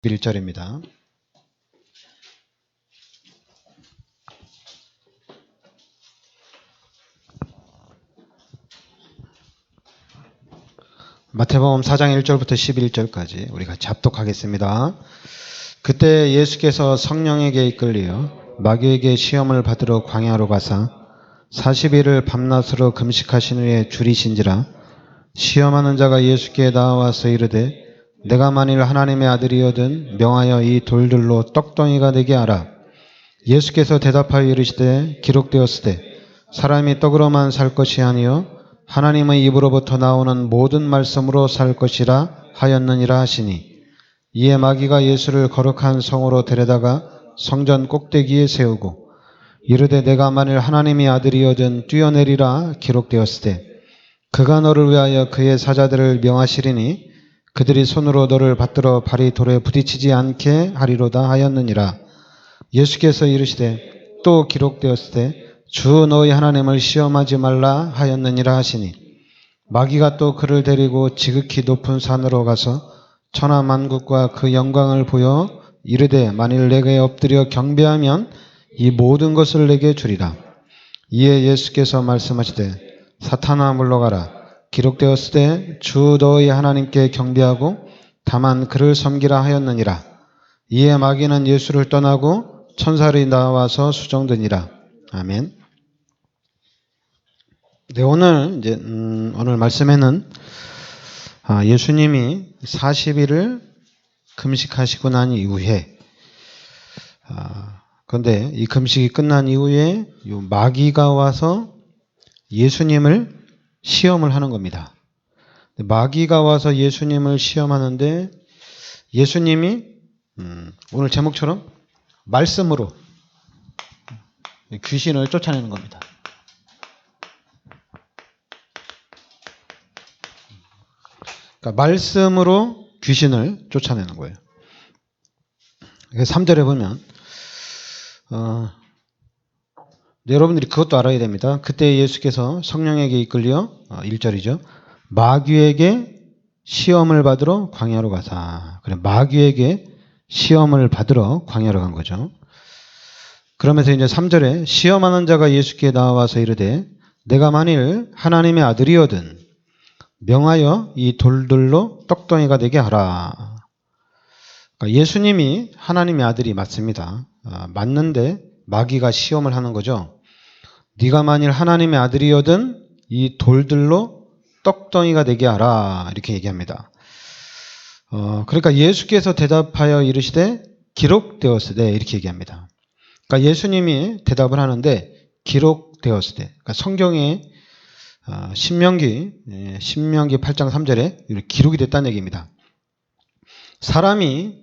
1절입니다. 마태복음 4장 1절부터 11절까지 우리 같이 합독하겠습니다. 그때 예수께서 성령에게 이끌리어 마귀에게 시험을 받으러 광야로 가사 40일을 밤낮으로 금식하신 후에 줄이신지라. 시험하는 자가 예수께 나와서 이르되 내가 만일 하나님의 아들이거든 명하여 이 돌들로 떡덩이가 되게 하라. 예수께서 대답하여 이르시되 기록되었으되 사람이 떡으로만 살 것이 아니요 하나님의 입으로부터 나오는 모든 말씀으로 살 것이라 하였느니라 하시니, 이에 마귀가 예수를 거룩한 성으로 데려다가 성전 꼭대기에 세우고 이르되 내가 만일 하나님의 아들이거든 뛰어내리라. 기록되었으되 그가 너를 위하여 그의 사자들을 명하시리니 그들이 손으로 너를 받들어 발이 돌에 부딪히지 않게 하리로다 하였느니라. 예수께서 이르시되 또 기록되었으되 주 너희 하나님을 시험하지 말라 하였느니라 하시니, 마귀가 또 그를 데리고 지극히 높은 산으로 가서 천하 만국과 그 영광을 보여 이르되 만일 내게 엎드려 경배하면 이 모든 것을 내게 주리라. 이에 예수께서 말씀하시되 사탄아 물러가라. 기록되었으되 주 너희 하나님께 경배하고 다만 그를 섬기라 하였느니라. 이에 마귀는 예수를 떠나고 천사들이 나와서 수종드니라. 아멘. 네, 오늘 말씀에는 예수님이 40일을 금식하시고 난 이후에, 그런데 이 금식이 끝난 이후에 마귀가 와서 예수님을 시험을 하는 겁니다. 마귀가 와서 예수님을 시험하는데 예수님이 오늘 제목처럼 말씀으로 귀신을 쫓아내는 겁니다. 그러니까 말씀으로 귀신을 쫓아내는 거예요. 3절에 보면 여러분들이 그것도 알아야 됩니다. 그때 예수께서 성령에게 이끌려 1절이죠. 마귀에게 시험을 받으러 광야로 가사. 그래, 마귀에게 시험을 받으러 광야로 간 거죠. 그러면서 이제 3절에 시험하는 자가 예수께 나와서 이르되 내가 만일 하나님의 아들이거든 명하여 이 돌들로 떡덩이가 되게 하라. 그러니까 예수님이 하나님의 아들이 맞습니다. 맞는데 마귀가 시험을 하는 거죠. 네가 만일 하나님의 아들이거든 이 돌들로 떡덩이가 되게 하라. 이렇게 얘기합니다. 그러니까 예수께서 대답하여 이르시되 기록되었으되 이렇게 얘기합니다. 그러니까 예수님이 대답을 하는데 기록되었으되, 그러니까 성경에 신명기 8장 3절에 이렇게 기록이 됐다는 얘기입니다. 사람이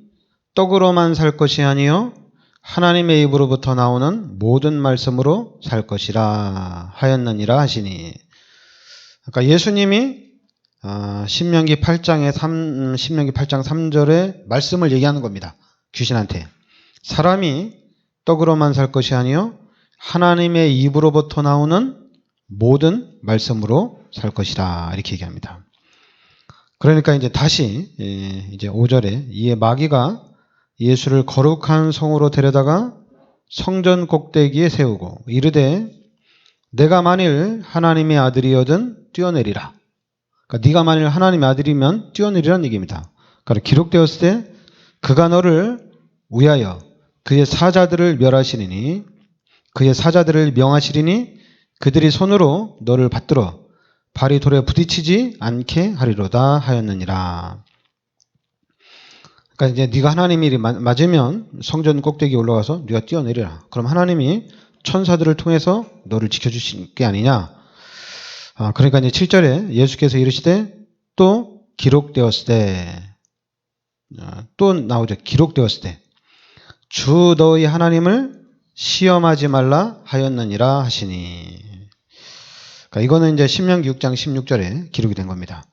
떡으로만 살 것이 아니요 하나님의 입으로부터 나오는 모든 말씀으로 살 것이라 하였느니라 하시니. 그러니까 예수님이 신명기 8장 3절의 말씀을 얘기하는 겁니다. 귀신한테. 사람이 떡으로만 살 것이 아니요 하나님의 입으로부터 나오는 모든 말씀으로 살 것이라 이렇게 얘기합니다. 그러니까 이제 다시 이제 5절에 이에 마귀가 예수를 거룩한 성으로 데려다가 성전 꼭대기에 세우고 이르되 내가 만일 하나님의 아들이거든 뛰어내리라. 그러니까 네가 만일 하나님의 아들이면 뛰어내리라는 얘기입니다. 그러니까 기록되었을 때 그가 너를 위하여 그의 사자들을 멸하시리니 그의 사자들을 명하시리니 그들이 손으로 너를 받들어 발이 돌에 부딪히지 않게 하리로다 하였느니라. 그러니까 이제 네가 하나님이 맞으면 성전 꼭대기에 올라가서 네가 뛰어내리라. 그럼 하나님이 천사들을 통해서 너를 지켜주실 게 아니냐. 그러니까 이제 7절에 예수께서 이르시되 또 기록되었으되, 또 나오죠. 기록되었으되 주 너희 하나님을 시험하지 말라 하였느니라 하시니. 그러니까 이거는 이제 신명기 6장 16절에 기록이 된 겁니다.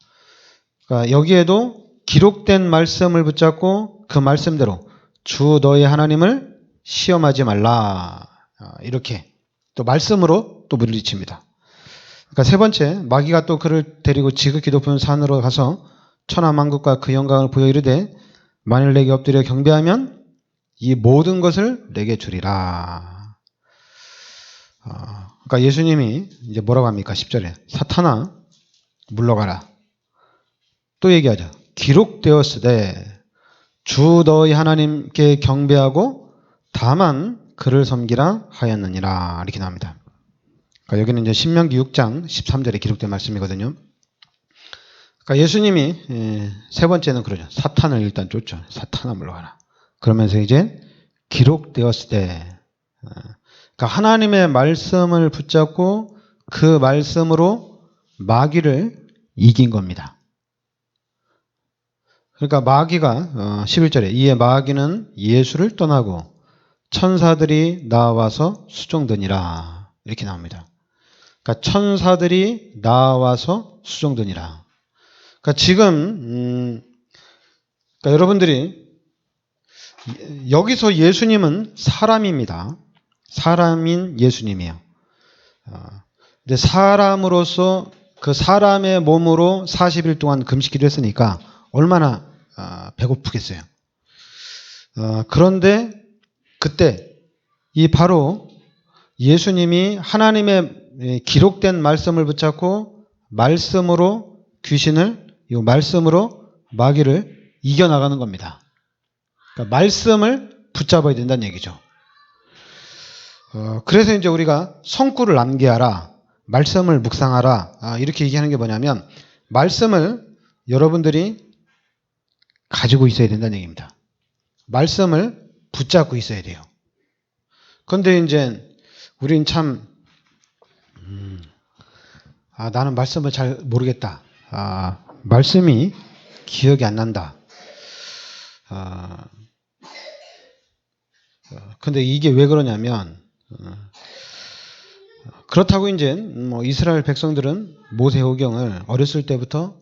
그러니까 여기에도 기록된 말씀을 붙잡고 그 말씀대로 주 너희 하나님을 시험하지 말라. 이렇게 또 말씀으로 또 물리칩니다. 그러니까 세 번째, 마귀가 또 그를 데리고 지극히 높은 산으로 가서 천하 만국과 그 영광을 보여 이르되 만일 내게 엎드려 경배하면 이 모든 것을 내게 주리라. 그러니까 예수님이 이제 뭐라고 합니까? 10절에 사탄아 물러가라. 또 얘기하죠. 기록되었으되 주 너희 하나님께 경배하고 다만 그를 섬기라 하였느니라. 이렇게 나옵니다. 그러니까 여기는 이제 신명기 6장 13절에 기록된 말씀이거든요. 그러니까 예수님이 세 번째는 그러죠. 사탄을 일단 쫓죠. 사탄아 물러가라. 그러면서 이제 기록되었으되, 그러니까 하나님의 말씀을 붙잡고 그 말씀으로 마귀를 이긴 겁니다. 그러니까 마귀가 11절에 이에 마귀는 예수를 떠나고 천사들이 나와서 수종드니라. 이렇게 나옵니다. 그러니까 천사들이 나와서 수종드니라. 그러니까 지금 그러니까 여러분들이 여기서 예수님은 사람입니다. 사람인 예수님이에요. 근데 사람으로서 그 사람의 몸으로 40일 동안 금식기도 했으니까 얼마나 배고프겠어요. 그런데 그때 이 바로 예수님이 하나님의 기록된 말씀을 붙잡고 말씀으로 귀신을, 이 말씀으로 마귀를 이겨나가는 겁니다. 그러니까 말씀을 붙잡아야 된다는 얘기죠. 그래서 이제 우리가 성구를 암기하라, 말씀을 묵상하라, 이렇게 얘기하는 게 뭐냐면 말씀을 여러분들이 가지고 있어야 된다는 얘기입니다. 말씀을 붙잡고 있어야 돼요. 그런데 이제 우린 참 나는 말씀을 잘 모르겠다. 말씀이 기억이 안 난다. 근데 이게 왜 그러냐면 그렇다고 이제 뭐 이스라엘 백성들은 모세오경을 어렸을 때부터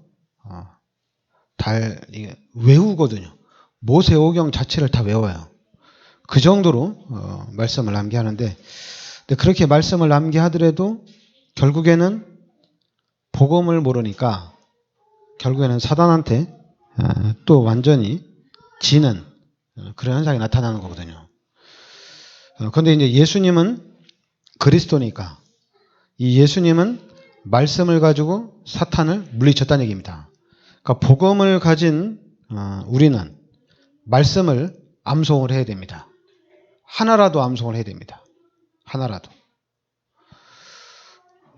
외우거든요. 모세오경 자체를 다 외워요. 그 정도로 말씀을 암기하는데, 근데 그렇게 말씀을 암기하더라도 결국에는 복음을 모르니까 결국에는 사단한테 또 완전히 지는 그런 현상이 나타나는 거거든요. 그런데 이제 예수님은 그리스도니까 이 예수님은 말씀을 가지고 사탄을 물리쳤다는 얘기입니다. 그러니까 복음을 가진 우리는 말씀을 암송을 해야 됩니다. 하나라도 암송을 해야 됩니다. 하나라도.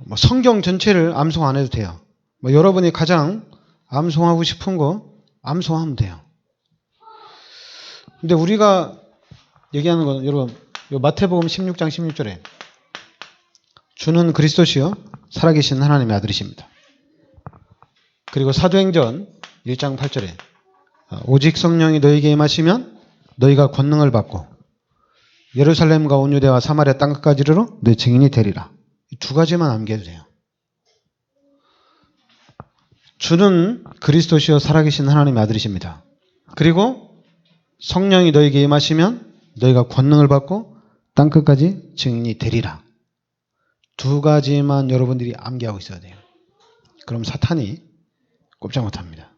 뭐 성경 전체를 암송 안 해도 돼요. 뭐 여러분이 가장 암송하고 싶은 거 암송하면 돼요. 근데 우리가 얘기하는 건 여러분, 마태복음 16장 16절에 주는 그리스도시요 살아계신 하나님의 아들이십니다. 그리고 사도행전 1장 8절에 오직 성령이 너희에게 임하시면 너희가 권능을 받고 예루살렘과 온 유대와 사마리아 땅끝까지 이르러 내 증인이 되리라. 이 두 가지만 암기해도 돼요. 주는 그리스도시요 살아계신 하나님의 아들이십니다. 그리고 성령이 너희에게 임하시면 너희가 권능을 받고 땅끝까지 증인이 되리라. 두 가지만 여러분들이 암기하고 있어야 돼요. 그럼 사탄이 꼼짝 못합니다.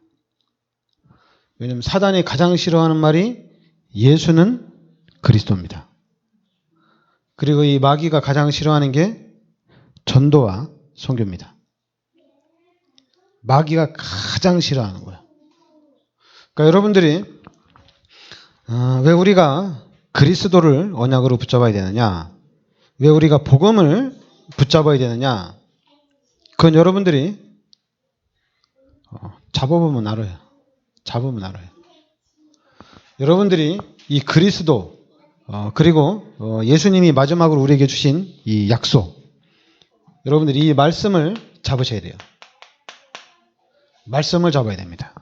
왜냐하면 사단이 가장 싫어하는 말이 예수는 그리스도입니다. 그리고 이 마귀가 가장 싫어하는 게 전도와 선교입니다. 마귀가 가장 싫어하는 거예요. 그러니까 여러분들이 왜 우리가 그리스도를 언약으로 붙잡아야 되느냐? 왜 우리가 복음을 붙잡아야 되느냐? 그건 여러분들이 잡아보면 알아요. 잡으면 알아요. 여러분들이 이 그리스도 그리고 예수님이 마지막으로 우리에게 주신 이 약속, 여러분들이 이 말씀을 잡으셔야 돼요. 말씀을 잡아야 됩니다.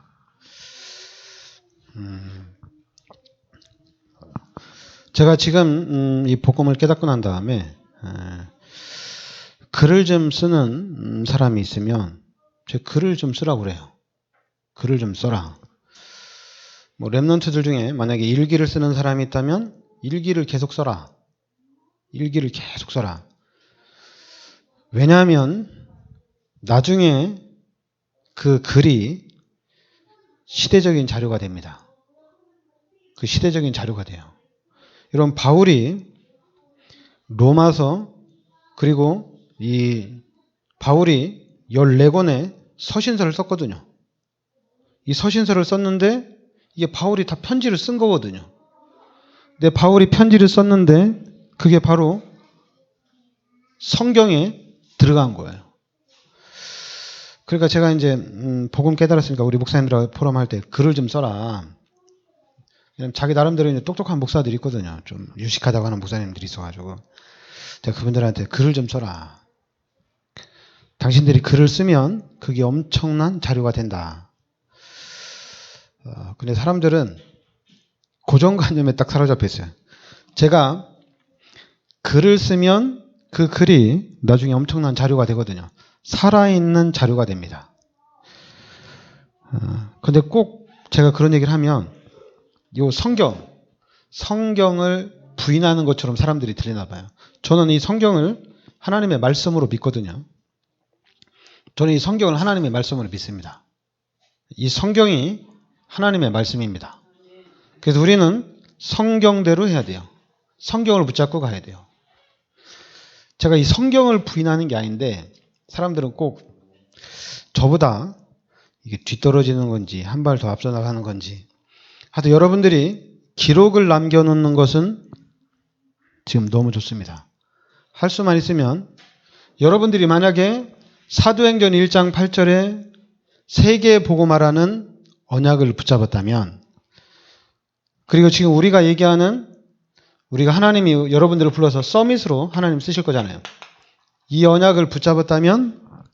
제가 지금 이 복음을 깨닫고 난 다음에 글을 좀 쓰는 사람이 있으면 제 글을 좀 쓰라고 그래요. 글을 좀 써라. 뭐 랩런트들 중에 만약에 일기를 쓰는 사람이 있다면 일기를 계속 써라. 일기를 계속 써라. 왜냐하면 나중에 그 글이 시대적인 자료가 됩니다. 그 시대적인 자료가 돼요. 이런 바울이 로마서 그리고 이 바울이 14권의 서신서를 썼거든요. 이 서신서를 썼는데 이게 바울이 다 편지를 쓴 거거든요. 근데 바울이 편지를 썼는데 그게 바로 성경에 들어간 거예요. 그러니까 제가 이제 복음 깨달았으니까 우리 목사님들하고 포럼할 때 글을 좀 써라. 자기 나름대로 이제 똑똑한 목사들이 있거든요. 좀 유식하다고 하는 목사님들이 있어가지고 제가 그분들한테 글을 좀 써라. 당신들이 글을 쓰면 그게 엄청난 자료가 된다. 근데 사람들은 고정관념에 딱 사로잡혀 있어요. 제가 글을 쓰면 그 글이 나중에 엄청난 자료가 되거든요. 살아있는 자료가 됩니다. 근데 꼭 제가 그런 얘기를 하면 이 성경을 부인하는 것처럼 사람들이 들리나 봐요. 저는 이 성경을 하나님의 말씀으로 믿거든요. 저는 이 성경을 하나님의 말씀으로 믿습니다. 이 성경이 하나님의 말씀입니다. 그래서 우리는 성경대로 해야 돼요. 성경을 붙잡고 가야 돼요. 제가 이 성경을 부인하는 게 아닌데 사람들은 꼭 저보다 이게 뒤떨어지는 건지 한 발 더 앞서 나가는 건지 하여튼 여러분들이 기록을 남겨놓는 것은 지금 너무 좋습니다. 할 수만 있으면 여러분들이 만약에 사도행전 1장 8절에 세계복음화라는 언약을 붙잡았다면 그리고 지금 우리가 얘기하는 우리가 하나님이 여러분들을 불러서 서밋으로 하나님 쓰실 거잖아요. 이 언약을 붙잡았다면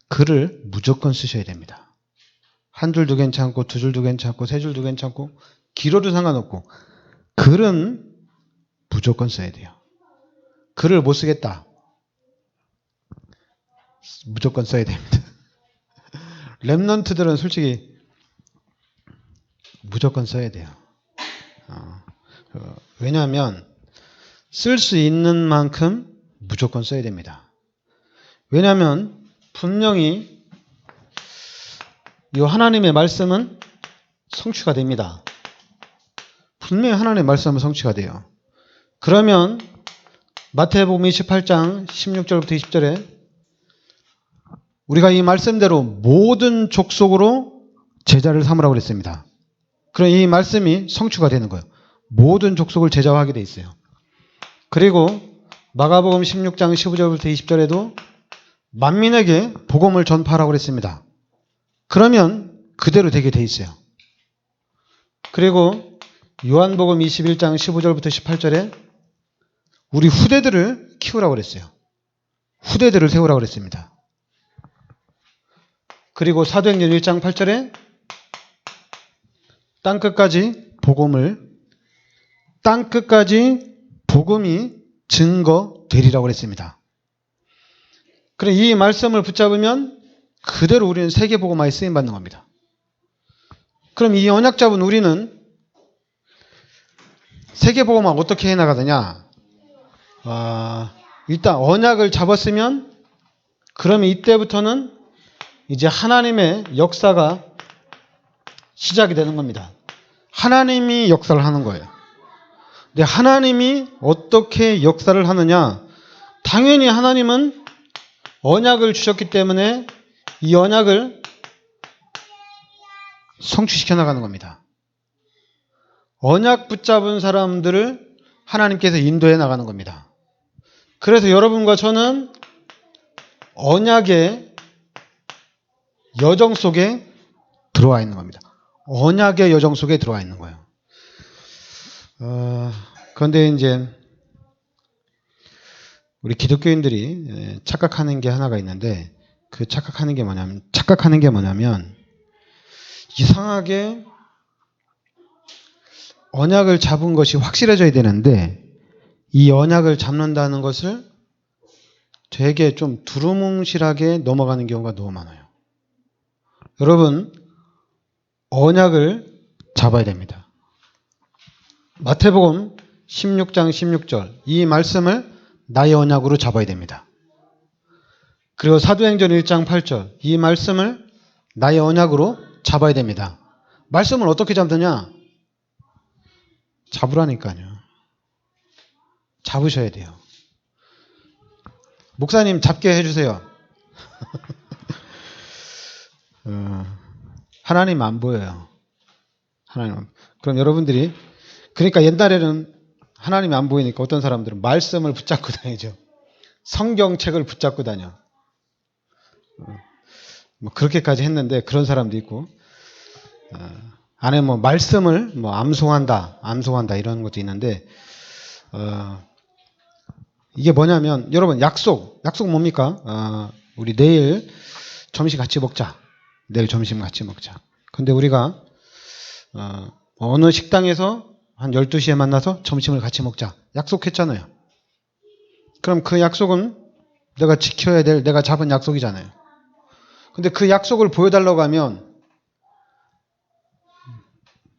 글을 무조건 쓰셔야 됩니다. 한 줄도 괜찮고 두 줄도 괜찮고 세 줄도 괜찮고 길어도 상관없고 글은 무조건 써야 돼요. 글을 못 쓰겠다. 무조건 써야 됩니다. 랩넌트들은 솔직히 무조건 써야 돼요. 왜냐하면 쓸 수 있는 만큼 무조건 써야 됩니다. 왜냐하면 분명히 이 하나님의 말씀은 성취가 됩니다. 분명히 하나님의 말씀은 성취가 돼요. 그러면 마태복음 28장 16절부터 20절에 우리가 이 말씀대로 모든 족속으로 제자를 삼으라고 그랬습니다. 그럼 이 말씀이 성취가 되는 거예요. 모든 족속을 제자화하게 돼 있어요. 그리고 마가복음 16장 15절부터 20절에도 만민에게 복음을 전파하라고 그랬습니다. 그러면 그대로 되게 돼 있어요. 그리고 요한복음 21장 15절부터 18절에 우리 후대들을 키우라고 그랬어요. 후대들을 세우라고 그랬습니다. 그리고 사도행전 1장 8절에 땅끝까지 복음이 증거되리라고 그랬습니다. 그래 이 말씀을 붙잡으면 그대로 우리는 세계복음화에 쓰임받는 겁니다. 그럼 이 언약 잡은 우리는 세계복음화 어떻게 해나가느냐? 일단 언약을 잡았으면 그러면 이때부터는 이제 하나님의 역사가 시작이 되는 겁니다. 하나님이 역사를 하는 거예요. 근데 하나님이 어떻게 역사를 하느냐? 당연히 하나님은 언약을 주셨기 때문에 이 언약을 성취시켜 나가는 겁니다. 언약 붙잡은 사람들을 하나님께서 인도해 나가는 겁니다. 그래서 여러분과 저는 언약의 여정 속에 들어와 있는 겁니다. 언약의 여정 속에 들어와 있는 거예요. 그런데 이제 우리 기독교인들이 착각하는 게 하나가 있는데 그 착각하는 게 뭐냐면 이상하게 언약을 잡은 것이 확실해져야 되는데 이 언약을 잡는다는 것을 되게 좀 두루뭉실하게 넘어가는 경우가 너무 많아요. 여러분 언약을 잡아야 됩니다. 마태복음 16장 16절 이 말씀을 나의 언약으로 잡아야 됩니다. 그리고 사도행전 1장 8절 이 말씀을 나의 언약으로 잡아야 됩니다. 말씀을 어떻게 잡느냐? 잡으라니까요. 잡으셔야 돼요. 목사님 잡게 해주세요. 하나님 안 보여요. 하나님. 그럼 여러분들이 그러니까 옛날에는 하나님이 안 보이니까 어떤 사람들은 말씀을 붙잡고 다니죠. 성경책을 붙잡고 다녀. 뭐 그렇게까지 했는데 그런 사람도 있고 안에 뭐 말씀을 뭐 암송한다 이런 것도 있는데 이게 뭐냐면 여러분 약속 뭡니까? 우리 내일 점심 같이 먹자. 내일 점심 같이 먹자. 근데 우리가 어느 식당에서 한 12시에 만나서 점심을 같이 먹자. 약속했잖아요. 그럼 그 약속은 내가 지켜야 될 내가 잡은 약속이잖아요. 근데 그 약속을 보여달라고 하면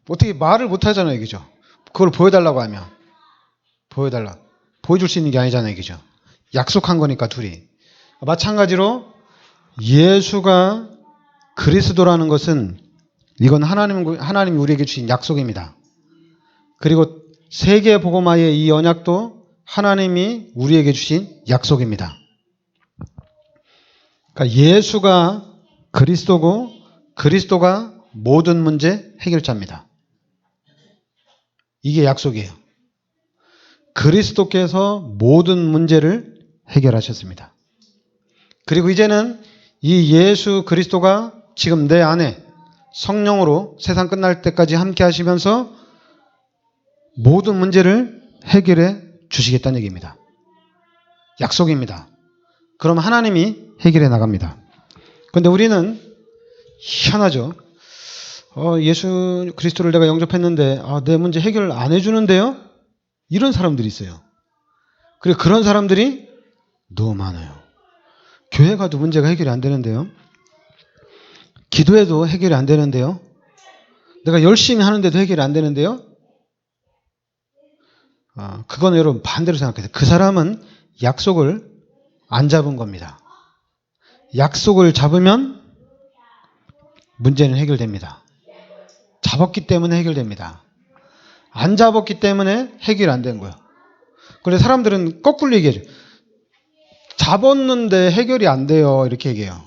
어떻게 말을 못 하잖아요. 그죠? 그걸 보여달라고 하면 보여줄 수 있는 게 아니잖아요. 그죠? 약속한 거니까 둘이. 마찬가지로 예수가 그리스도라는 것은 이건 하나님이 우리에게 주신 약속입니다. 그리고 세계 복음화의 이 언약도 하나님이 우리에게 주신 약속입니다. 그러니까 예수가 그리스도고 그리스도가 모든 문제 해결자입니다. 이게 약속이에요. 그리스도께서 모든 문제를 해결하셨습니다. 그리고 이제는 이 예수 그리스도가 지금 내 안에 성령으로 세상 끝날 때까지 함께 하시면서 모든 문제를 해결해 주시겠다는 얘기입니다. 약속입니다. 그럼 하나님이 해결해 나갑니다. 그런데 우리는 희한하죠. 예수 그리스도를 내가 영접했는데 내 문제 해결 안 해주는데요? 이런 사람들이 있어요. 그리고 그런 사람들이 너무 많아요. 교회 가도 문제가 해결이 안 되는데요. 기도해도 해결이 안 되는데요. 내가 열심히 하는데도 해결이 안 되는데요. 그건 여러분 반대로 생각해요. 그 사람은 약속을 안 잡은 겁니다. 약속을 잡으면 문제는 해결됩니다. 잡았기 때문에 해결됩니다. 안 잡았기 때문에 해결 안 된 거예요. 그래서 사람들은 거꾸로 얘기해요. 잡았는데 해결이 안 돼요. 이렇게 얘기해요.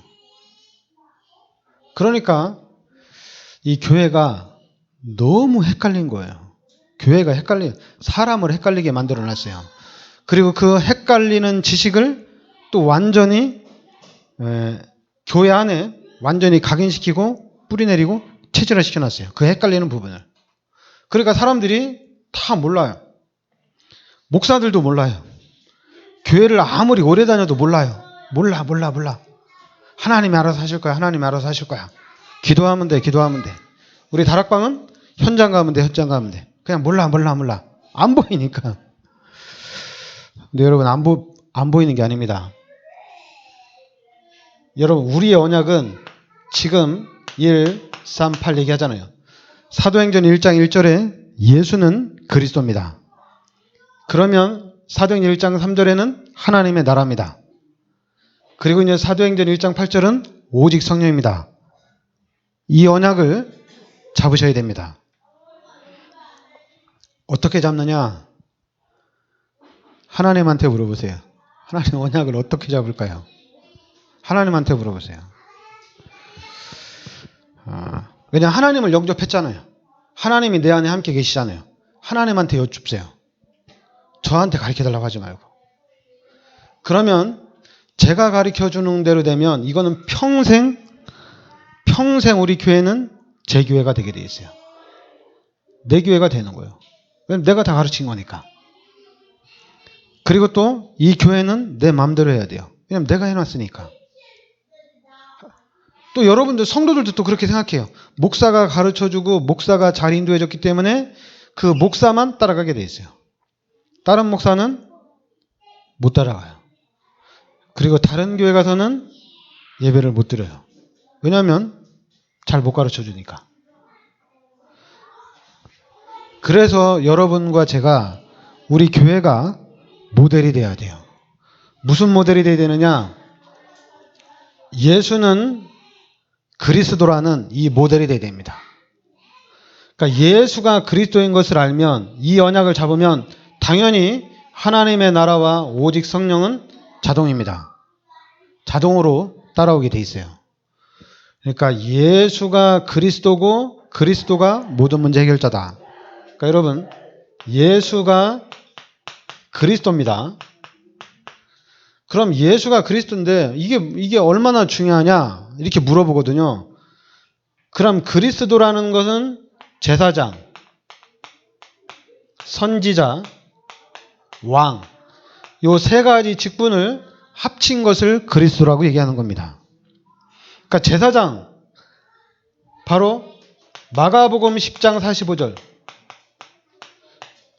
그러니까 이 교회가 너무 헷갈린 거예요. 교회가 사람을 헷갈리게 만들어 놨어요. 그리고 그 헷갈리는 지식을 또 완전히 교회 안에 완전히 각인시키고 뿌리내리고 체질화 시켜놨어요. 그 헷갈리는 부분을. 그러니까 사람들이 다 몰라요. 목사들도 몰라요. 교회를 아무리 오래 다녀도 몰라요. 몰라. 하나님이 알아서 하실 거야. 하나님이 알아서 하실 거야. 기도하면 돼. 우리 다락방은 현장 가면 돼. 그냥 몰라. 안 보이니까. 근데 여러분 안 보이는 게 아닙니다. 여러분 우리의 언약은 지금 1, 3, 8 얘기하잖아요. 사도행전 1장 1절에 예수는 그리스도입니다. 그러면 사도행전 1장 3절에는 하나님의 나라입니다. 그리고 이제 사도행전 1장 8절은 오직 성령입니다. 이 언약을 잡으셔야 됩니다. 어떻게 잡느냐? 하나님한테 물어보세요. 하나님 언약을 어떻게 잡을까요? 하나님한테 물어보세요. 왜냐하면 하나님을 영접했잖아요. 하나님이 내 안에 함께 계시잖아요. 하나님한테 여쭙세요. 저한테 가르쳐달라고 하지 말고. 그러면 제가 가르쳐주는 대로 되면 이거는 평생 우리 교회는 제 교회가 되게 돼 있어요. 내 교회가 되는 거예요. 왜냐면 내가 다 가르친 거니까. 그리고 또 이 교회는 내 마음대로 해야 돼요. 왜냐면 내가 해놨으니까. 또 여러분들 성도들도 또 그렇게 생각해요. 목사가 가르쳐주고 목사가 잘 인도해줬기 때문에 그 목사만 따라가게 돼 있어요. 다른 목사는 못 따라가요. 그리고 다른 교회 가서는 예배를 못 드려요. 왜냐하면 잘 못 가르쳐주니까. 그래서 여러분과 제가 우리 교회가 모델이 돼야 돼요. 무슨 모델이 돼야 되느냐? 예수는 그리스도라는 이 모델이 돼야 됩니다. 그러니까 예수가 그리스도인 것을 알면, 이 언약을 잡으면 당연히 하나님의 나라와 오직 성령은 자동입니다. 자동으로 따라오게 돼 있어요. 그러니까 예수가 그리스도고 그리스도가 모든 문제 해결자다. 그러니까 여러분, 예수가 그리스도입니다. 그럼 예수가 그리스도인데 이게 얼마나 중요하냐 이렇게 물어보거든요. 그럼 그리스도라는 것은 제사장, 선지자, 왕, 요 세 가지 직분을 합친 것을 그리스도라고 얘기하는 겁니다. 그러니까 제사장, 바로 마가복음 10장 45절,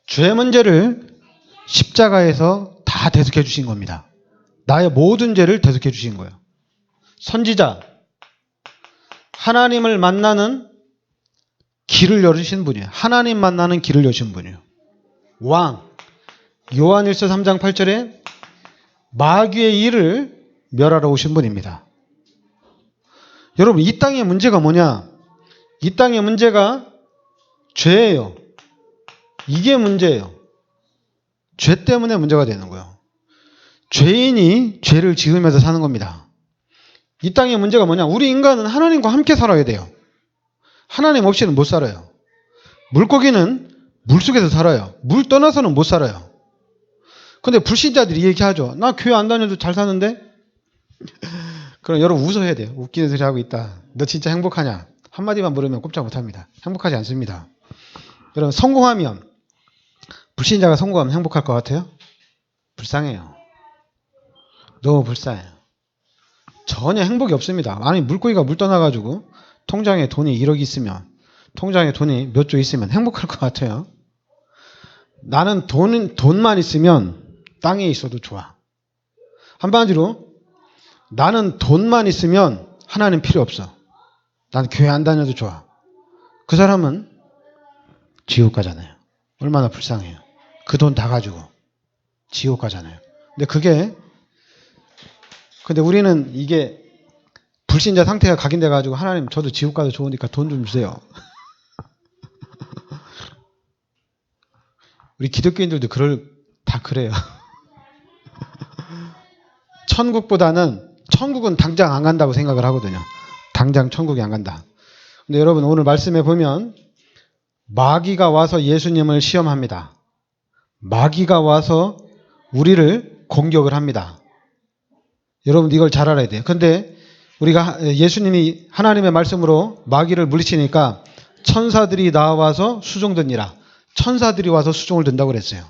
죄 문제를 십자가에서 다 대속해 주신 겁니다. 나의 모든 죄를 대속해 주신 거예요. 선지자, 하나님을 만나는 길을 열으신 분이에요. 하나님 만나는 길을 여신 분이에요. 왕, 요한일서 3장 8절에 마귀의 일을 멸하러 오신 분입니다. 여러분, 이 땅의 문제가 뭐냐? 이 땅의 문제가 죄예요. 이게 문제예요. 죄 때문에 문제가 되는 거예요. 죄인이 죄를 지으면서 사는 겁니다. 이 땅의 문제가 뭐냐? 우리 인간은 하나님과 함께 살아야 돼요. 하나님 없이는 못 살아요. 물고기는 물속에서 살아요. 물 떠나서는 못 살아요. 근데 불신자들이 얘기하죠. 나 교회 안 다녀도 잘 사는데? 그럼 여러분 웃어야 돼요. 웃기는 소리 하고 있다. 너 진짜 행복하냐? 한마디만 물으면 꼼짝 못합니다. 행복하지 않습니다. 여러분, 성공하면, 불신자가 성공하면 행복할 것 같아요? 불쌍해요. 너무 불쌍해요. 전혀 행복이 없습니다. 아니, 물고기가 물 떠나가지고 통장에 돈이 1억 있으면, 통장에 돈이 몇 조 있으면 행복할 것 같아요? 나는 돈만 있으면 땅에 있어도 좋아. 한마디로 나는 돈만 있으면 하나님 필요 없어. 난 교회 안 다녀도 좋아. 그 사람은 지옥 가잖아요. 얼마나 불쌍해요. 그 돈 다 가지고 지옥 가잖아요. 근데 우리는 이게 불신자 상태가 각인돼 가지고 하나님 저도 지옥 가도 좋으니까 돈 좀 주세요. 우리 기독교인들도 다 그래요. 천국은 당장 안 간다고 생각을 하거든요. 당장 천국에 안 간다. 근데 여러분, 오늘 말씀에 보면 마귀가 와서 예수님을 시험합니다. 마귀가 와서 우리를 공격을 합니다. 여러분, 이걸 잘 알아야 돼요. 근데 우리가 예수님이 하나님의 말씀으로 마귀를 물리치니까 천사들이 나와서 수종드니라. 천사들이 와서 수종을 든다고 그랬어요.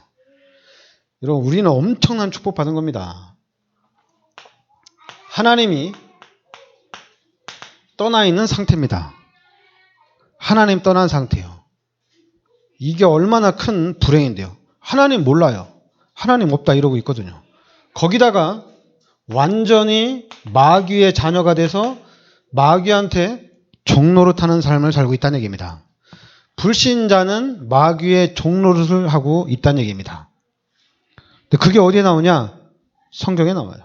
여러분, 우리는 엄청난 축복 받은 겁니다. 하나님이 떠나 있는 상태입니다. 하나님 떠난 상태예요. 이게 얼마나 큰 불행인데요. 하나님 몰라요. 하나님 없다 이러고 있거든요. 거기다가 완전히 마귀의 자녀가 돼서 마귀한테 종노릇하는 삶을 살고 있다는 얘기입니다. 불신자는 마귀의 종노릇을 하고 있다는 얘기입니다. 근데 그게 어디에 나오냐? 성경에 나와요.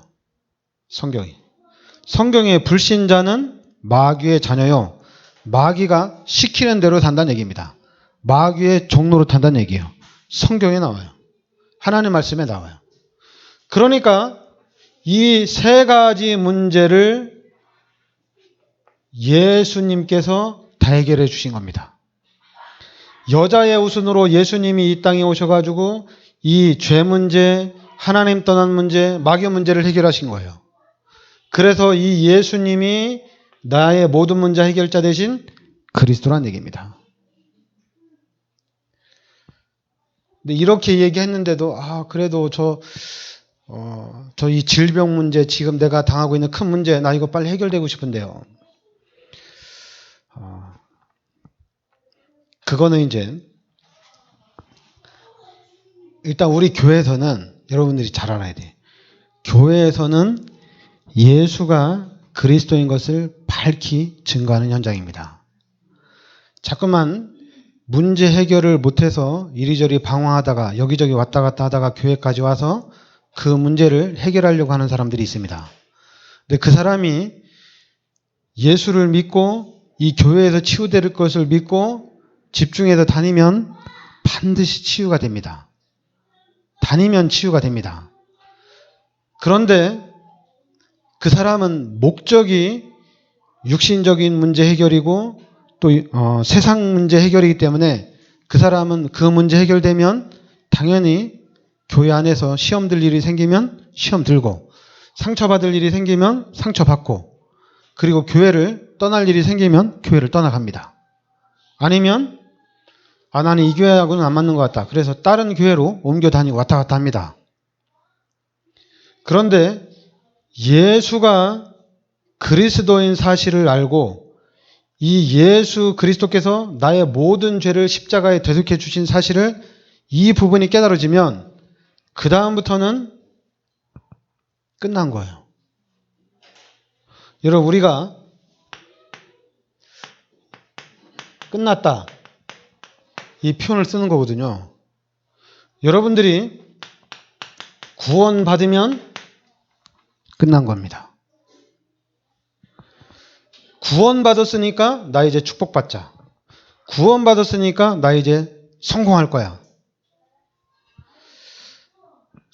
성경에 불신자는 마귀의 자녀요. 마귀가 시키는 대로 산다는 얘기입니다. 마귀의 종로로 탄다는 얘기예요. 성경에 나와요. 하나님 말씀에 나와요. 그러니까 이 세 가지 문제를 예수님께서 다 해결해 주신 겁니다. 여자의 우순으로 예수님이 이 땅에 오셔가지고 이 죄 문제, 하나님 떠난 문제, 마귀 문제를 해결하신 거예요. 그래서 이 예수님이 나의 모든 문제 해결자 대신 그리스도란 얘기입니다. 근데 이렇게 얘기했는데도 그래도 저 이 질병 문제, 지금 내가 당하고 있는 큰 문제, 나 이거 빨리 해결되고 싶은데요. 그거는 이제 일단 우리 교회에서는 여러분들이 잘 알아야 돼. 교회에서는 예수가 그리스도인 것을 밝히 증거하는 현장입니다. 자꾸만 문제 해결을 못해서 이리저리 방황하다가 여기저기 왔다 갔다 하다가 교회까지 와서 그 문제를 해결하려고 하는 사람들이 있습니다. 근데 그 사람이 예수를 믿고 이 교회에서 치유될 것을 믿고 집중해서 다니면 반드시 치유가 됩니다. 다니면 치유가 됩니다. 그런데 그 사람은 목적이 육신적인 문제 해결이고 또 세상 문제 해결이기 때문에 그 사람은 그 문제 해결되면 당연히 교회 안에서 시험 들 일이 생기면 시험 들고 상처받을 일이 생기면 상처받고 그리고 교회를 떠날 일이 생기면 교회를 떠나갑니다. 아니면 나는 이 교회하고는 안 맞는 것 같다. 그래서 다른 교회로 옮겨 다니고 왔다 갔다 합니다. 그런데 예수가 그리스도인 사실을 알고 이 예수 그리스도께서 나의 모든 죄를 십자가에 대속해 주신 사실을 이 부분이 깨달아지면 그 다음부터는 끝난 거예요. 여러분 우리가 끝났다 이 표현을 쓰는 거거든요. 여러분들이 구원받으면 끝난 겁니다. 구원받았으니까 나 이제 축복받자. 구원받았으니까 나 이제 성공할 거야.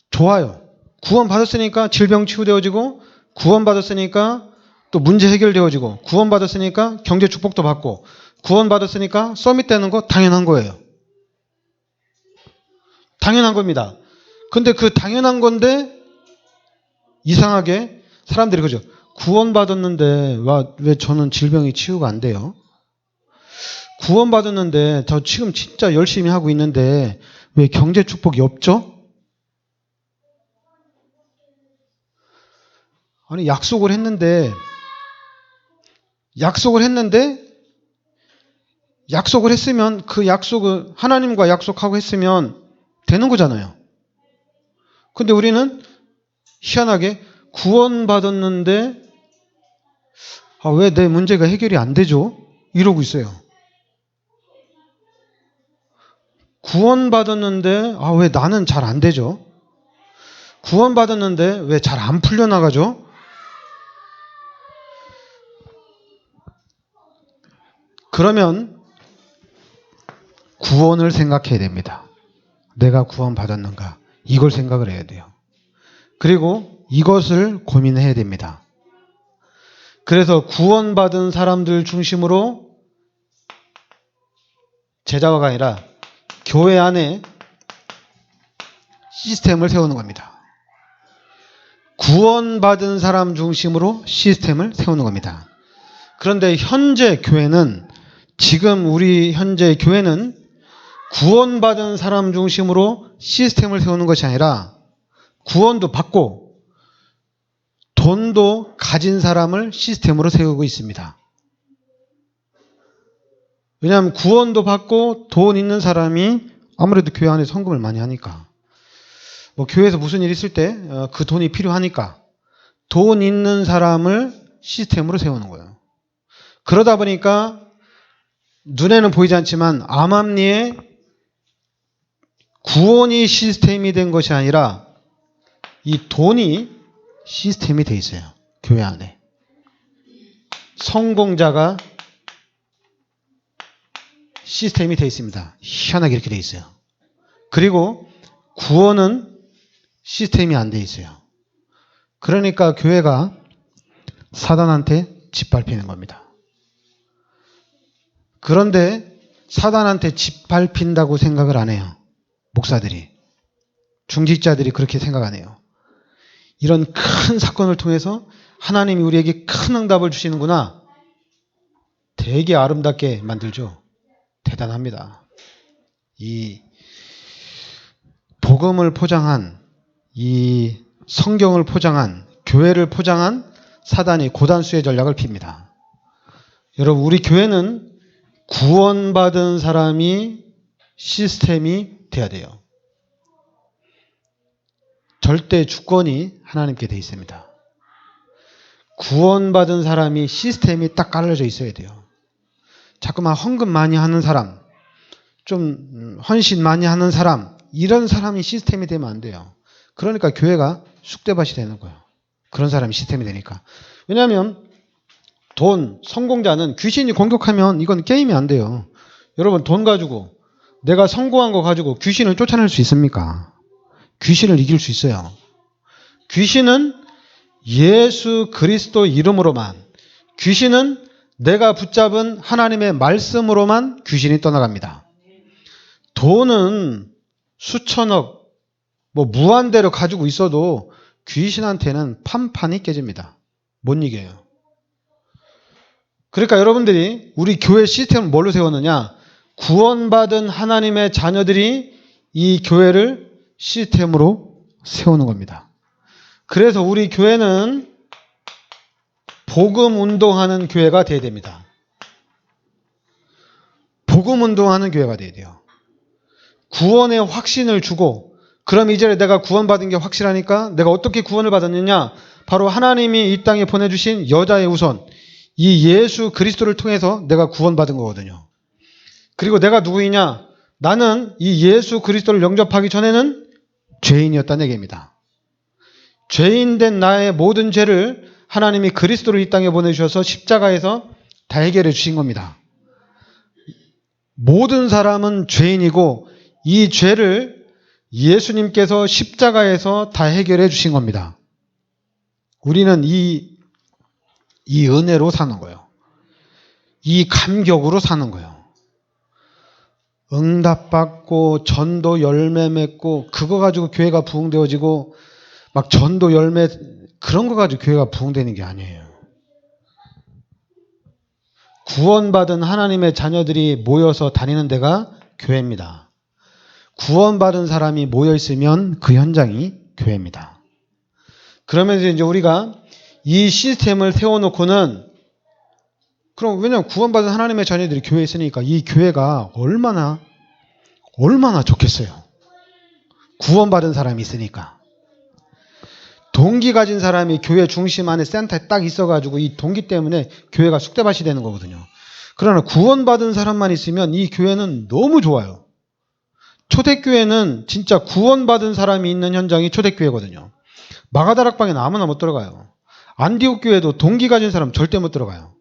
좋아요. 구원받았으니까 질병 치유되어지고 구원받았으니까 또 문제 해결되어지고 구원받았으니까 경제 축복도 받고 구원받았으니까 서밋 되는 거 당연한 거예요. 당연한 겁니다. 근데 그 당연한 건데 이상하게 사람들이 그죠. 구원받았는데 왜 저는 질병이 치유가 안 돼요? 구원받았는데 저 지금 진짜 열심히 하고 있는데 왜 경제 축복이 없죠? 아니 약속을 했는데 약속을 했으면 그 약속을 하나님과 약속하고 했으면 되는 거잖아요. 근데 우리는 희한하게 구원받았는데 왜 내 문제가 해결이 안 되죠? 이러고 있어요. 구원받았는데 왜 나는 잘 안 되죠? 구원받았는데 왜 잘 안 풀려나가죠? 그러면 구원을 생각해야 됩니다. 내가 구원받았는가? 이걸 생각을 해야 돼요. 그리고 이것을 고민해야 됩니다. 그래서 구원받은 사람들 중심으로 제자화가 아니라 교회 안에 시스템을 세우는 겁니다. 구원받은 사람 중심으로 시스템을 세우는 겁니다. 그런데 현재 교회는 지금 우리 현재 교회는 구원받은 사람 중심으로 시스템을 세우는 것이 아니라 구원도 받고 돈도 가진 사람을 시스템으로 세우고 있습니다. 왜냐하면 구원도 받고 돈 있는 사람이 아무래도 교회 안에 헌금을 많이 하니까 교회에서 무슨 일 있을 때 그 돈이 필요하니까 돈 있는 사람을 시스템으로 세우는 거예요. 그러다 보니까 눈에는 보이지 않지만 암암리에 구원이 시스템이 된 것이 아니라 이 돈이 시스템이 돼 있어요. 교회 안에. 성공자가 시스템이 돼 있습니다. 희한하게 이렇게 돼 있어요. 그리고 구원은 시스템이 안 돼 있어요. 그러니까 교회가 사단한테 짓밟히는 겁니다. 그런데 사단한테 짓밟힌다고 생각을 안 해요. 목사들이. 중직자들이 그렇게 생각 안 해요. 이런 큰 사건을 통해서 하나님이 우리에게 큰 응답을 주시는구나. 되게 아름답게 만들죠. 대단합니다. 이 복음을 포장한 이 성경을 포장한 교회를 포장한 사단이 고단수의 전략을 핍니다. 여러분 우리 교회는 구원받은 사람이 시스템이 돼야 돼요. 절대 주권이 하나님께 돼 있습니다. 구원받은 사람이 시스템이 딱 깔려져 있어야 돼요. 자꾸만 헌금 많이 하는 사람, 좀 헌신 많이 하는 사람, 이런 사람이 시스템이 되면 안 돼요. 그러니까 교회가 쑥대밭이 되는 거예요. 그런 사람이 시스템이 되니까. 왜냐하면 성공자는 귀신이 공격하면 이건 게임이 안 돼요. 여러분 돈 가지고 내가 성공한 거 가지고 귀신을 쫓아낼 수 있습니까? 귀신을 이길 수 있어요. 귀신은 예수 그리스도 이름으로만, 귀신은 내가 붙잡은 하나님의 말씀으로만 귀신이 떠나갑니다. 돈은 수천억, 무한대로 가지고 있어도 귀신한테는 판판이 깨집니다. 못 이겨요. 그러니까 여러분들이 우리 교회 시스템을 뭘로 세웠느냐? 구원받은 하나님의 자녀들이 이 교회를 시스템으로 세우는 겁니다. 그래서 우리 교회는 복음 운동하는 교회가 돼야 됩니다. 복음 운동하는 교회가 돼야 돼요. 구원의 확신을 주고, 그럼 이제 내가 구원받은 게 확실하니까 내가 어떻게 구원을 받았느냐? 바로 하나님이 이 땅에 보내주신 여자의 우선, 이 예수 그리스도를 통해서 내가 구원받은 거거든요. 그리고 내가 누구이냐? 나는 이 예수 그리스도를 영접하기 전에는 죄인이었다는 얘기입니다. 죄인된 나의 모든 죄를 하나님이 그리스도를 이 땅에 보내주셔서 십자가에서 다 해결해 주신 겁니다. 모든 사람은 죄인이고 이 죄를 예수님께서 십자가에서 다 해결해 주신 겁니다. 우리는 이 은혜로 사는 거예요. 이 감격으로 사는 거예요. 응답받고 전도 열매 맺고 그거 가지고 교회가 부흥되어지고 막 전도 열매 그런 거 가지고 교회가 부흥되는 게 아니에요. 구원받은 하나님의 자녀들이 모여서 다니는 데가 교회입니다. 구원받은 사람이 모여 있으면 그 현장이 교회입니다. 그러면서 이제 우리가 이 시스템을 세워놓고는, 그럼 왜냐면 구원받은 하나님의 자녀들이 교회에 있으니까 이 교회가 얼마나 좋겠어요. 구원받은 사람이 있으니까. 동기 가진 사람이 교회 중심 안에 센터에 딱 있어가지고 이 동기 때문에 교회가 쑥대밭이 되는 거거든요. 그러나 구원받은 사람만 있으면 이 교회는 너무 좋아요. 초대교회는 진짜 구원받은 사람이 있는 현장이 초대교회거든요. 마가다락방에는 아무나 못 들어가요. 안디옥 교회도 동기 가진 사람 절대 못 들어가요.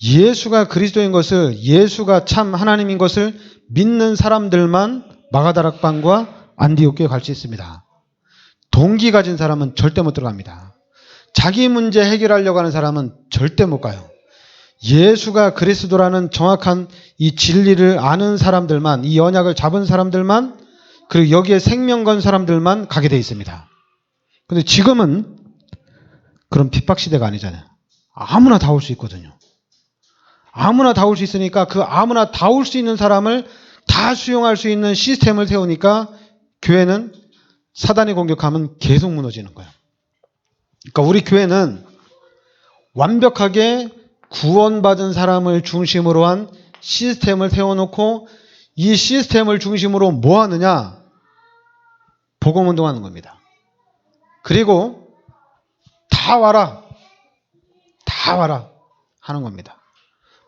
예수가 그리스도인 것을, 예수가 참 하나님인 것을 믿는 사람들만 마가다락방과 안디옥 교회 갈 수 있습니다. 동기 가진 사람은 절대 못 들어갑니다. 자기 문제 해결하려고 하는 사람은 절대 못 가요. 예수가 그리스도라는 정확한 이 진리를 아는 사람들만, 이 언약을 잡은 사람들만, 그리고 여기에 생명 건 사람들만 가게 돼 있습니다. 근데 지금은 그런 핍박 시대가 아니잖아요. 아무나 다 올 수 있거든요. 아무나 다 올 수 있으니까 그 아무나 다 올 수 있는 사람을 다 수용할 수 있는 시스템을 세우니까 교회는 사단이 공격하면 계속 무너지는 거예요. 그러니까 우리 교회는 완벽하게 구원받은 사람을 중심으로 한 시스템을 세워놓고 이 시스템을 중심으로 뭐 하느냐? 복음 운동하는 겁니다. 그리고 다 와라 하는 겁니다.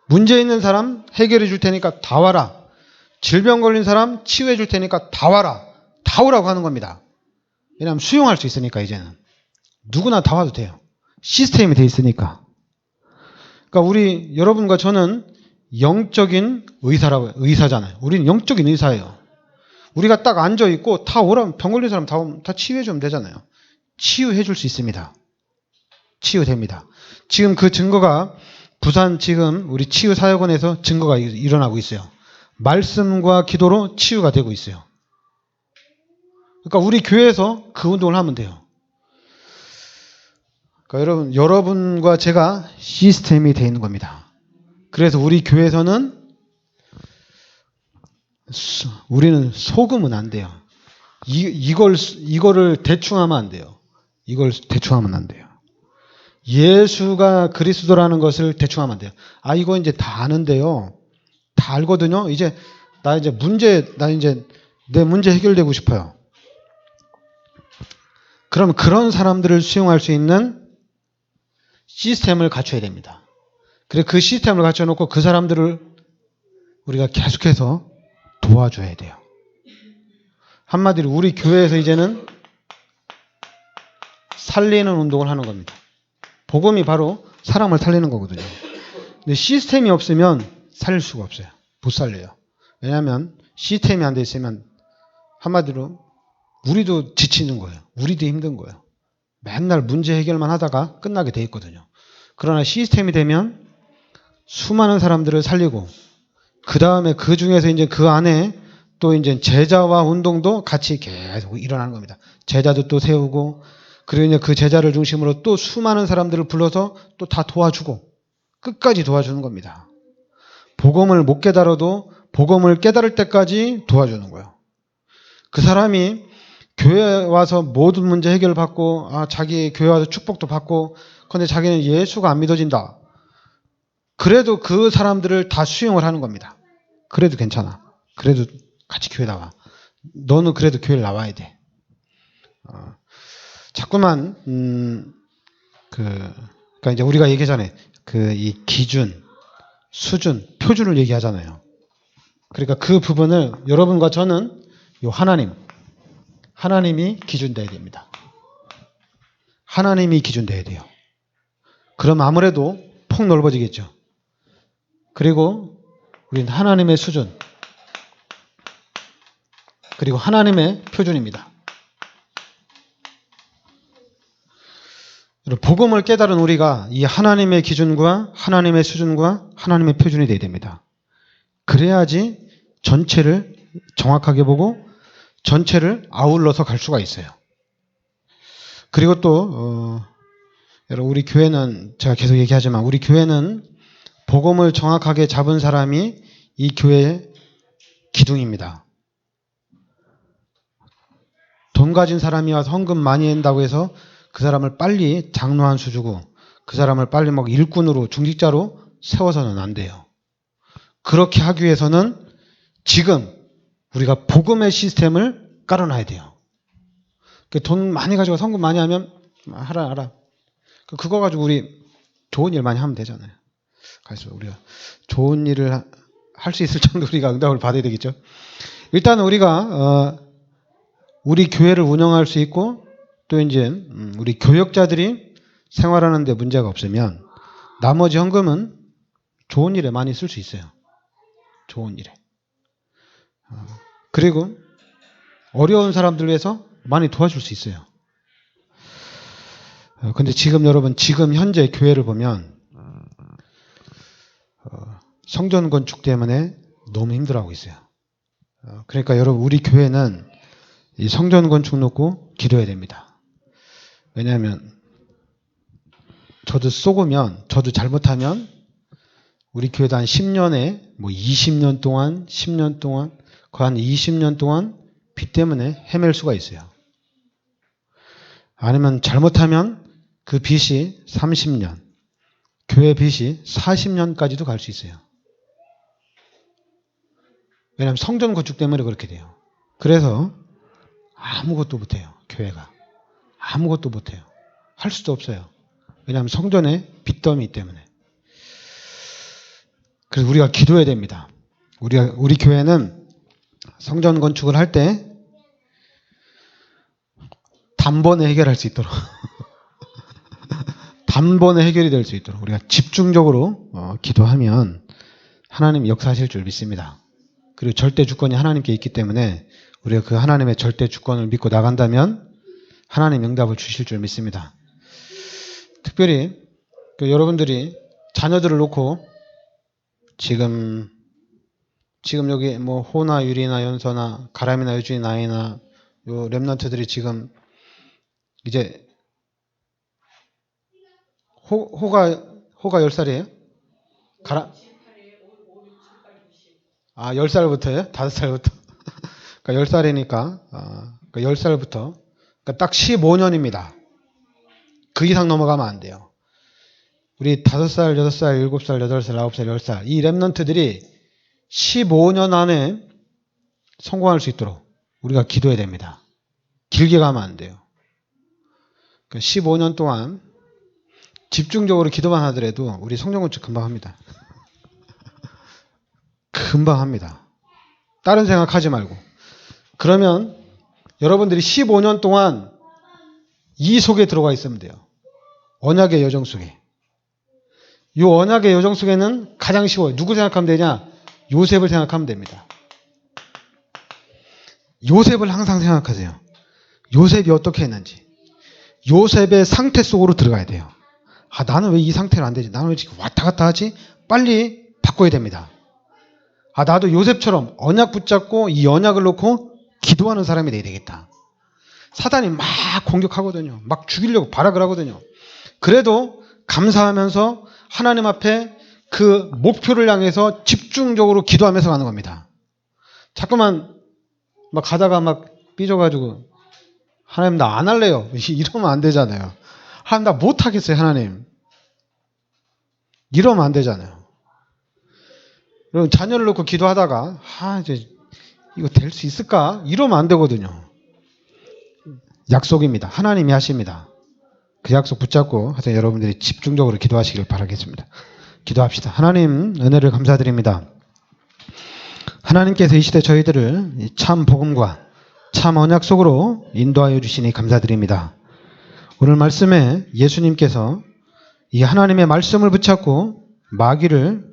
문제 있는 사람 해결해 줄 테니까 다 와라. 질병 걸린 사람 치유해 줄 테니까 다 와라. 다 오라고 하는 겁니다. 왜냐하면 수용할 수 있으니까 이제는. 누구나 다 와도 돼요. 시스템이 돼 있으니까. 그러니까 여러분과 저는 영적인 의사잖아요. 우리는 영적인 의사예요. 우리가 딱 앉아있고 다 오라면 병 걸린 사람 다 치유해 주면 되잖아요. 치유해 줄 수 있습니다. 치유됩니다. 지금 그 증거가 부산 지금 우리 치유사역원에서 증거가 일어나고 있어요. 말씀과 기도로 치유가 되고 있어요. 그러니까 우리 교회에서 그 운동을 하면 돼요. 그러니까 여러분과 제가 시스템이 되어 있는 겁니다. 그래서 우리 교회에서는 우리는 속으면 안 돼요. 이거를 대충 하면 안 돼요. 이걸 대충 하면 안 돼요. 예수가 그리스도라는 것을 대충 하면 안 돼요. 이거 이제 다 아는데요. 다 알거든요. 나 이제 내 문제 해결되고 싶어요. 그럼 그런 사람들을 수용할 수 있는 시스템을 갖춰야 됩니다. 그래서 그 시스템을 갖춰놓고 그 사람들을 우리가 계속해서 도와줘야 돼요. 한마디로 우리 교회에서 이제는 살리는 운동을 하는 겁니다. 복음이 바로 사람을 살리는 거거든요. 근데 시스템이 없으면 살릴 수가 없어요. 못 살려요. 왜냐하면 시스템이 안 돼 있으면 한마디로 우리도 지치는 거예요. 우리도 힘든 거예요. 맨날 문제 해결만 하다가 끝나게 돼 있거든요. 그러나 시스템이 되면 수많은 사람들을 살리고 그 다음에 그 중에서 이제 그 안에 또 이제 제자와 운동도 같이 계속 일어나는 겁니다. 제자도 또 세우고 그리고 이제 그 제자를 중심으로 또 수많은 사람들을 불러서 또 다 도와주고 끝까지 도와주는 겁니다. 복음을 못 깨달아도 복음을 깨달을 때까지 도와주는 거예요. 그 사람이 교회에 와서 모든 문제 해결을 받고 자기 교회 와서 축복도 받고 근데 자기는 예수가 안 믿어진다. 그래도 그 사람들을 다 수용을 하는 겁니다. 그래도 괜찮아. 그래도 같이 교회 나와. 너는 그래도 교회를 나와야 돼. 자꾸만 그러니까 이제 우리가 얘기하잖아요. 이 기준, 수준, 표준을 얘기하잖아요. 그러니까 그 부분을 여러분과 저는 요 하나님이 기준 돼야 됩니다. 하나님이 기준 돼야 돼요. 그럼 아무래도 폭 넓어지겠죠. 그리고 우리는 하나님의 수준, 그리고 하나님의 표준입니다. 복음을 깨달은 우리가 이 하나님의 기준과 하나님의 수준과 하나님의 표준이 돼야 됩니다. 그래야지 전체를 정확하게 보고 전체를 아울러서 갈 수가 있어요. 그리고 또 여러분 우리 교회는 제가 계속 얘기하지만 우리 교회는 복음을 정확하게 잡은 사람이 이 교회의 기둥입니다. 돈 가진 사람이 와서 헌금 많이 한다고 해서 그 사람을 빨리 장로 한 수 주고 그 사람을 빨리 막 일꾼으로 중직자로 세워서는 안 돼요. 그렇게 하기 위해서는 지금 우리가 복음의 시스템을 깔아놔야 돼요. 돈 많이 가지고 헌금 많이 하면 알아. 그거 가지고 우리 좋은 일 많이 하면 되잖아요. 그래서 우리가 좋은 일을 할 수 있을 정도로 우리가 응답을 받아야 되겠죠. 일단 우리가 우리 교회를 운영할 수 있고 또 이제 우리 교역자들이 생활하는 데 문제가 없으면 나머지 헌금은 좋은 일에 많이 쓸 수 있어요. 좋은 일에. 그리고 어려운 사람들 위해서 많이 도와줄 수 있어요. 근데 지금 여러분 지금 현재 교회를 보면 성전 건축 때문에 너무 힘들어하고 있어요. 그러니까 여러분 우리 교회는 이 성전 건축 놓고 기도해야 됩니다. 왜냐하면 저도 속으면 저도 잘못하면 우리 교회도 한 10년에 뭐 20년 동안 10년 동안 거의 한 20년 동안 빚 때문에 헤맬 수가 있어요. 아니면 잘못하면 그 빚이 30년 교회 빚이 40년까지도 갈 수 있어요. 왜냐하면 성전 건축 때문에 그렇게 돼요. 그래서 아무것도 못해요. 교회가. 아무것도 못해요. 할 수도 없어요. 왜냐하면 성전에 빚더미 때문에. 그래서 우리가 기도해야 됩니다. 우리 교회는 성전 건축을 할 때 단번에 해결할 수 있도록 단번에 해결이 될 수 있도록 우리가 집중적으로 기도하면 하나님이 역사하실 줄 믿습니다. 그리고 절대 주권이 하나님께 있기 때문에 우리가 그 하나님의 절대 주권을 믿고 나간다면 하나님 응답을 주실 줄 믿습니다. 특별히 여러분들이 자녀들을 놓고 지금 여기 뭐 호나 유리나 연서나 가람이나 유준이 나이나 요 렘넌트들이 지금 이제 호가 10살이에요? 10살부터요? 5살부터? 그러니까 10살이니까, 그러니까 10살부터. 그러니까 딱 15년입니다. 그 이상 넘어가면 안 돼요. 우리 5살, 6살, 7살, 8살, 9살, 10살. 이 렘넌트들이 15년 안에 성공할 수 있도록 우리가 기도해야 됩니다. 길게 가면 안 돼요. 그러니까 15년 동안 집중적으로 기도만 하더라도 우리 성전건축 금방 합니다. 금방 합니다. 다른 생각하지 말고. 그러면 여러분들이 15년 동안 이 속에 들어가 있으면 돼요. 언약의 여정 속에. 이 언약의 여정 속에는 가장 쉬워요. 누구 생각하면 되냐? 요셉을 생각하면 됩니다. 요셉을 항상 생각하세요. 요셉이 어떻게 했는지. 요셉의 상태 속으로 들어가야 돼요. 아, 나는 왜 이 상태로 안 되지? 나는 왜 지금 왔다 갔다 하지? 빨리 바꿔야 됩니다. 아, 나도 요셉처럼 언약 붙잡고 이 언약을 놓고 기도하는 사람이 돼야 되겠다. 사단이 막 공격하거든요. 막 죽이려고 발악을 하거든요. 그래도 감사하면서 하나님 앞에 그 목표를 향해서 집중적으로 기도하면서 가는 겁니다. 자꾸만 막 가다가 막 삐져가지고 하나님 나 안 할래요. 이러면 안 되잖아요. 하나님 나 못하겠어요. 하나님. 이러면 안 되잖아요. 여러분 자녀를 놓고 기도하다가 이제 이거 될 수 있을까? 이러면 안 되거든요. 약속입니다. 하나님이 하십니다. 그 약속 붙잡고 하여튼 여러분들이 집중적으로 기도하시길 바라겠습니다. 기도합시다. 하나님 은혜를 감사드립니다. 하나님께서 이 시대 저희들을 참 복음과 참 언약 속으로 인도하여 주시니 감사드립니다. 오늘 말씀에 예수님께서 이 하나님의 말씀을 붙잡고 마귀를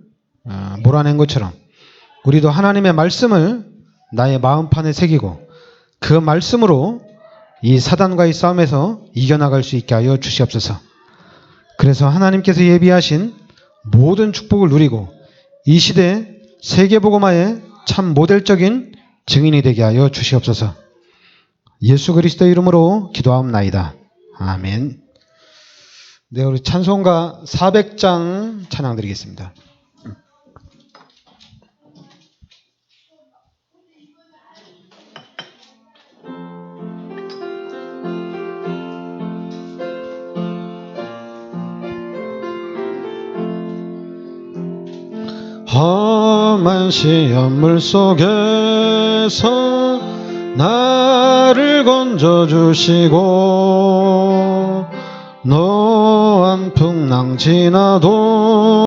몰아낸 것처럼 우리도 하나님의 말씀을 나의 마음판에 새기고 그 말씀으로 이 사단과의 싸움에서 이겨나갈 수 있게 하여 주시옵소서. 그래서 하나님께서 예비하신 모든 축복을 누리고 이 시대 세계복음화의 참 모델적인 증인이 되게 하여 주시옵소서. 예수 그리스도 이름으로 기도하옵나이다. 아멘. 네, 우리 찬송가 400장 찬양 드리겠습니다. 험한 시험물 속에서 나를 건져주시고 노한 풍랑 지나도